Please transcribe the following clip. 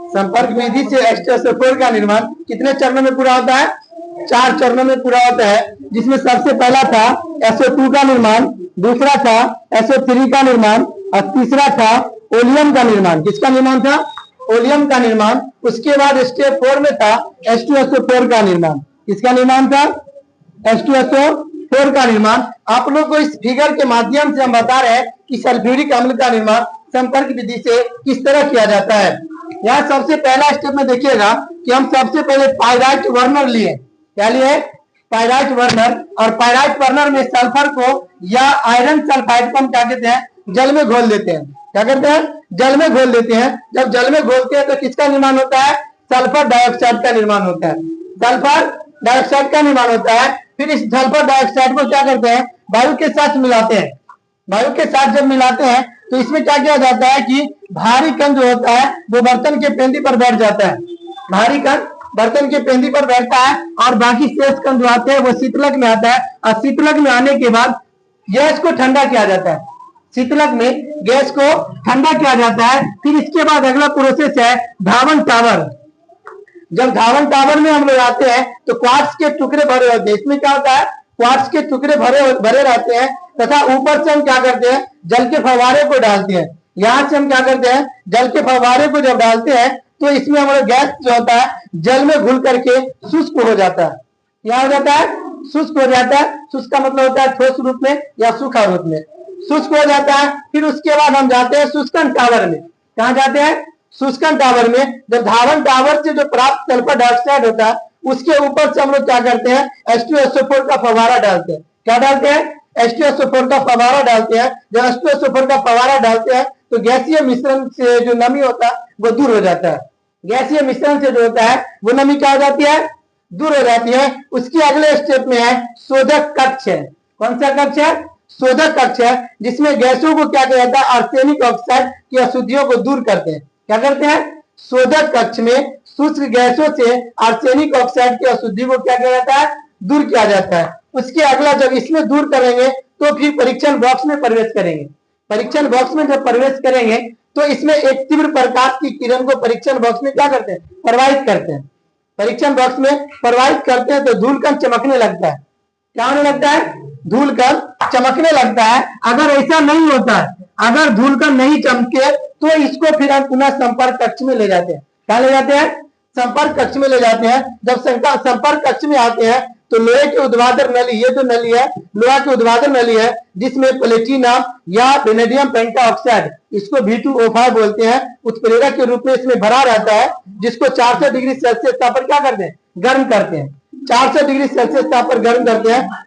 संपर्क विधि से H2SO4 का निर्माण कितने चरणों में पूरा होता है? 4 चरणों में पूरा होता है, जिसमें सबसे पहला था SO2 का निर्माण, दूसरा था SO3 का निर्माण और तीसरा था ओलियम का निर्माण। किसका निर्माण था? ओलियम का निर्माण। उसके बाद स्टेप 4 में था H2SO4 का निर्माण। किसका निर्माण था? H2SO4 का निर्माण। आप लोग को इस फिगर के माध्यम से हम बता रहे हैं कि सल्फ्यूरिक अम्ल का निर्माण संपर्क विधि से किस तरह किया जाता है। यहाँ सबसे पहला स्टेप में देखिएगा कि हम सबसे पहले पाइराइट बर्नर लिए। क्या लिए? Pyrite burner. और पाइराइट बर्नर में सल्फर को या आयरन सल्फाइड को हम क्या कहते हैं? जल में घोल देते हैं। क्या करते हैं? जल में घोल देते हैं। जब जल में घोलते हैं तो किसका निर्माण होता है? सल्फर डाइऑक्साइड का निर्माण होता है। सल्फर डाइऑक्साइड का निर्माण होता है। फिर इस सल्फर डाइऑक्साइड को क्या करते हैं? वायु के साथ मिलाते हैं। वायु के साथ जब मिलाते हैं तो इसमें क्या किया जाता है कि भारी कण जो होता है वो बर्तन के पेंदी पर बैठ जाता है। भारी कण बर्तन के पेंदी पर बैठता है और बाकी शेष कण जो आते हैं वो शीतलक में आता है। और शीतलक में आने के बाद गैस को ठंडा किया जाता है। शीतलक में गैस को ठंडा किया जाता है। फिर इसके बाद अगला प्रोसेस है धावन टावर। जब धावन टावर में हम लोग आते हैं तो क्वार्ट्ज के टुकड़े भरे होते हैं। इसमें क्या होता है? क्वार्ट्ज के टुकड़े भरे रहते हैं तथा ऊपर से हम क्या करते हैं? जल के फव्वारे को डालते हैं। यहाँ से हम क्या करते हैं? जल के फव्वारे को जब डालते हैं तो इसमें हमारा गैस जो होता है जल में घुल करके शुष्क हो जाता है। क्या हो जाता है? शुष्क हो जाता है। शुष्क का मतलब होता है ठोस रूप में या सूखा रूप में। शुष्क हो जाता है। फिर उसके बाद हम जाते हैं शुष्कन टावर में। कहाँ जाते हैं? शुष्कन टावर में। जब धावन टावर से जो प्राप्त सल्फर डाइऑक्साइड होता है उसके ऊपर से हम लोग क्या करते हैं? H2SO4 का फव्वारा डालते हैं। क्या डालते हैं? H2SO4 का फव्वारा डालते हैं। जब H2SO4 का फव्वारा डालते हैं तो गैसीय मिश्रण से जो नमी होता है वो दूर हो जाता है। गैसीय मिश्रण से जो होता है वो नमी क्या हो जाती है? दूर हो जाती है। उसके अगले स्टेप में है शोधक कक्ष है। कौन सा कक्ष है? शोधक कक्ष है, जिसमें गैसों को क्या किया जाता है? आर्सेनिक ऑक्साइड की अशुद्धियों को दूर करते हैं। क्या करते हैं? शोधक कक्ष में शुष्क गैसों से आर्सेनिक ऑक्साइड की अशुद्धि को क्या किया जाता है? दूर किया जाता है। उसके अगला जब इसमें दूर करेंगे तो फिर परीक्षण बॉक्स में प्रवेश करेंगे। परीक्षण बॉक्स में जब प्रवेश करेंगे तो इसमें एक तीव्र प्रकाश की किरण को परीक्षण बॉक्स में क्या करते हैं? प्रवाहित करते हैं। परीक्षण बॉक्स में प्रवाहित करते हैं तो धूल कण चमकने लगता है। क्या होने लगता है? धूल कण चमकने लगता है। अगर ऐसा नहीं होता है, अगर धूल कण नहीं चमके तो इसको फिर हम पुनः संपर्क कक्ष में ले जाते हैं। क्या ले जाते हैं? संपर्क कक्ष में ले जाते हैं। जब संपर्क कक्ष में आते हैं तो लोहे के ऊर्ध्वाधर नली, ये जो नली है लोहा की ऊर्ध्वाधर नली है, जिसमें प्लेटिनम या वेनेडियम पेंटाऑक्साइड, इसको V2O5 बोलते हैं, उत्प्रेरक के रूप में इसमें भरा रहता है, जिसको 400 डिग्री सेल्सियस ताप पर क्या करते हैं? गर्म करते हैं। 400 डिग्री सेल्सियस ताप पर गर्म करते हैं।